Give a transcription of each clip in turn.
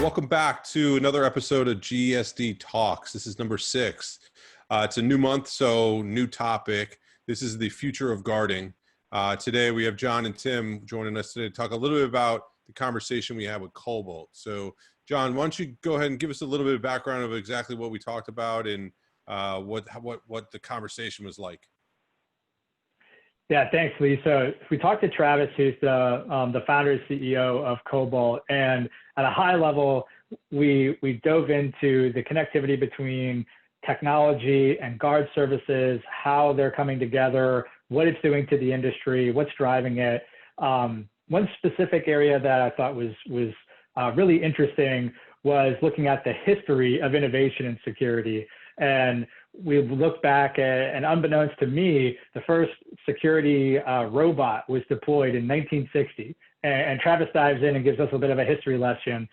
Welcome back to another episode of GSD Talks. This is number 6. It's a new month, so new topic. This is the future of guarding. Today we have Jon and Tim joining us today to talk a little bit about the conversation we had with Cobalt. So, Jon, why don't you go ahead and give us a little bit of background of exactly what we talked about and what the conversation was like. Yeah, thanks, Lee. So we talked to Travis, who's the founder and CEO of Cobalt, and at a high level, we dove into the connectivity between technology and guard services, how they're coming together, what it's doing to the industry, what's driving it. One specific area that I thought was really interesting was looking at the history of innovation in security. And we looked back at, and unbeknownst to me, the first security robot was deployed in 1960. And Travis dives in and gives us a bit of a history lesson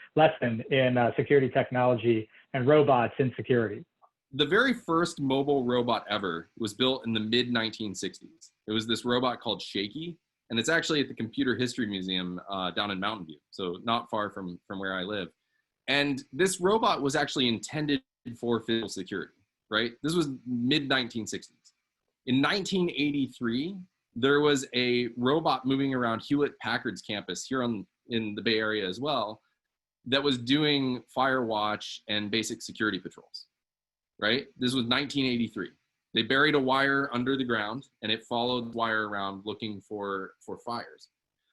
in security technology and robots in security. The very first mobile robot ever was built in the mid-1960s. It was this robot called Shaky, and it's actually at the Computer History Museum down in Mountain View, so not far from where I live. And this robot was actually intended for physical security, right? This was mid-1960s. In 1983, there was a robot moving around Hewlett-Packard's campus here in the Bay Area as well that was doing fire watch and basic security patrols, right? This was 1983. They buried a wire under the ground and it followed the wire around looking for fires.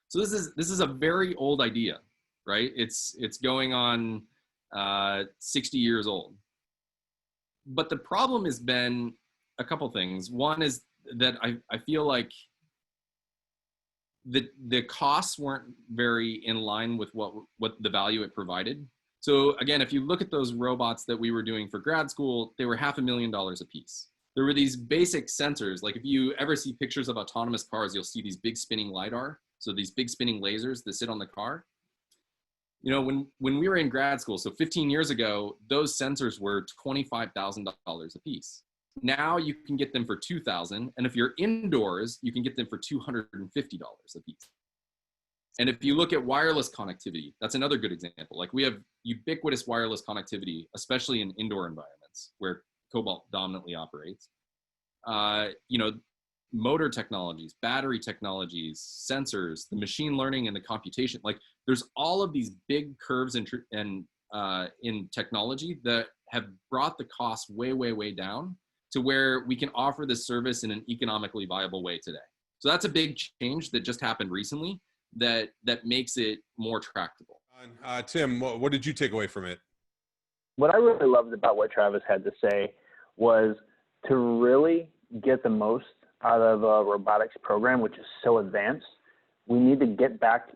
So this is a very old idea, right? It's going on 60 years old. But the problem has been a couple things. One is that I feel like the costs weren't very in line with what the value it provided. So again, if you look at those robots that we were doing for grad school, they were $500,000 a piece. There were these basic sensors, like if you ever see pictures of autonomous cars, you'll see these big spinning LiDAR. So these big spinning lasers that sit on the car. You know, when we were in grad school, so 15 years ago, those sensors were $25,000 a piece. Now you can get them for $2,000, and if you're indoors, you can get them for $250 a piece. And if you look at wireless connectivity, that's another good example. Like we have ubiquitous wireless connectivity, especially in indoor environments where Cobalt dominantly operates. You know, motor technologies, battery technologies, sensors, the machine learning and the computation. Like there's all of these big curves in technology that have brought the cost way, way, way down to where we can offer this service in an economically viable way today. So that's a big change that just happened recently that makes it more tractable. Tim, what did you take away from it? What I really loved about what Travis had to say was to really get the most out of a robotics program, which is so advanced, we need to get back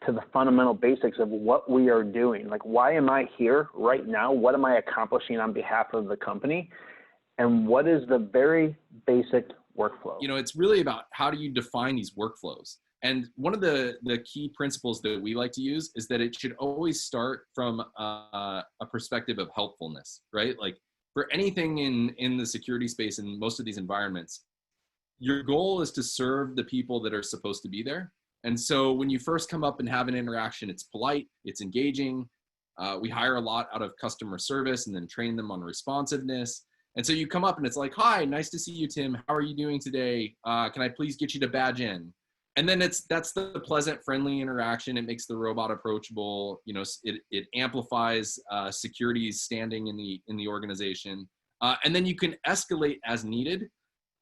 to the fundamental basics of what we are doing. Like, why am I here right now? What am I accomplishing on behalf of the company? And what is the very basic workflow? You know, it's really about how do you define these workflows? And one of the key principles that we like to use is that it should always start from a perspective of helpfulness, right? Like for anything in the security space in most of these environments, your goal is to serve the people that are supposed to be there. And so when you first come up and have an interaction, it's polite, it's engaging. We hire a lot out of customer service and then train them on responsiveness. And so you come up and it's like, hi, nice to see you, Tim. How are you doing today? Can I please get you to badge in? And then that's the pleasant, friendly interaction. It makes the robot approachable. You know, it amplifies security's standing in the organization. And then you can escalate as needed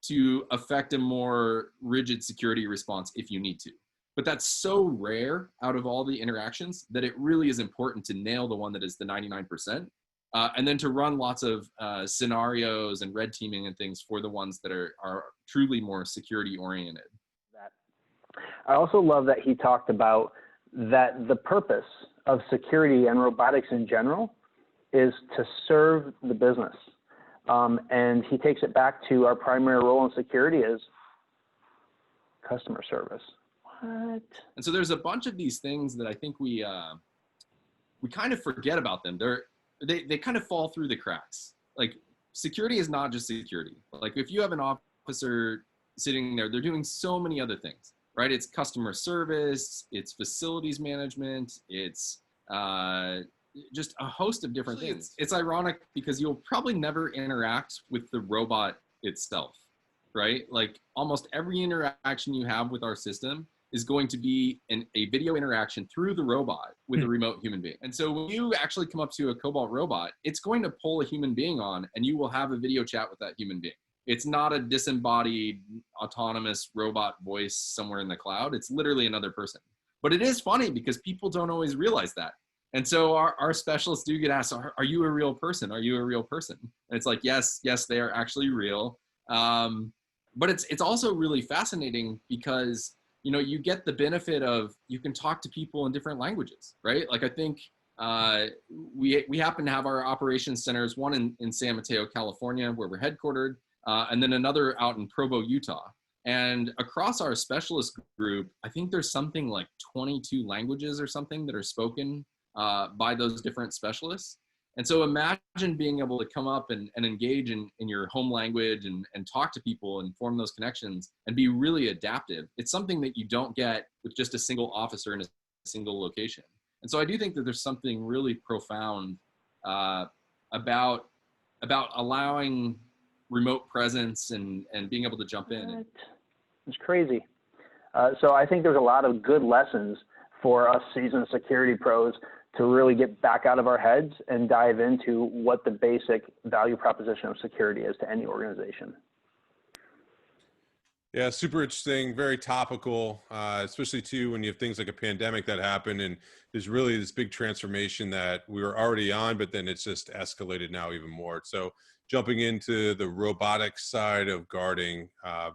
to affect a more rigid security response if you need to. But that's so rare out of all the interactions that it really is important to nail the one that is the 99%. And then to run lots of scenarios and red teaming and things for the ones that are truly more security oriented. I also love that he talked about that the purpose of security and robotics in general is to serve the business. And he takes it back to our primary role in security is customer service. What? And so there's a bunch of these things that I think we kind of forget about them. They kind of fall through the cracks. Like security is not just security. Like if you have an officer sitting there, they're doing so many other things. right? It's customer service, it's facilities management, it's just a host of different things. It's ironic because you'll probably never interact with the robot itself, right? Like almost every interaction you have with our system is going to be a video interaction through the robot with a remote human being. And so when you actually come up to a Cobalt robot, it's going to pull a human being on and you will have a video chat with that human being. It's not a disembodied autonomous robot voice somewhere in the cloud. It's literally another person. But it is funny because people don't always realize that. And so our specialists do get asked, are you a real person? Are you a real person? And it's like, yes, they are actually real. But it's also really fascinating because, you know, you get the benefit of, you can talk to people in different languages, right? Like I think we happen to have our operations centers, one in San Mateo, California, where we're headquartered, and then another out in Provo, Utah. And across our specialist group, I think there's something like 22 languages or something that are spoken by those different specialists. And so imagine being able to come up and engage in your home language and talk to people and form those connections and be really adaptive. It's something that you don't get with just a single officer in a single location. And so I do think that there's something really profound about allowing remote presence and being able to jump in. It's crazy. So I think there's a lot of good lessons for us seasoned security pros to really get back out of our heads and dive into what the basic value proposition of security is to any organization. Yeah, super interesting, very topical, especially too when you have things like a pandemic that happened and there's really this big transformation that we were already on, but then it's just escalated now even more. So jumping into the robotics side of guarding,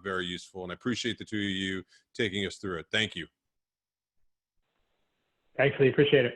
very useful. And I appreciate the two of you taking us through it. Thank you. Thanks, Lee. Appreciate it.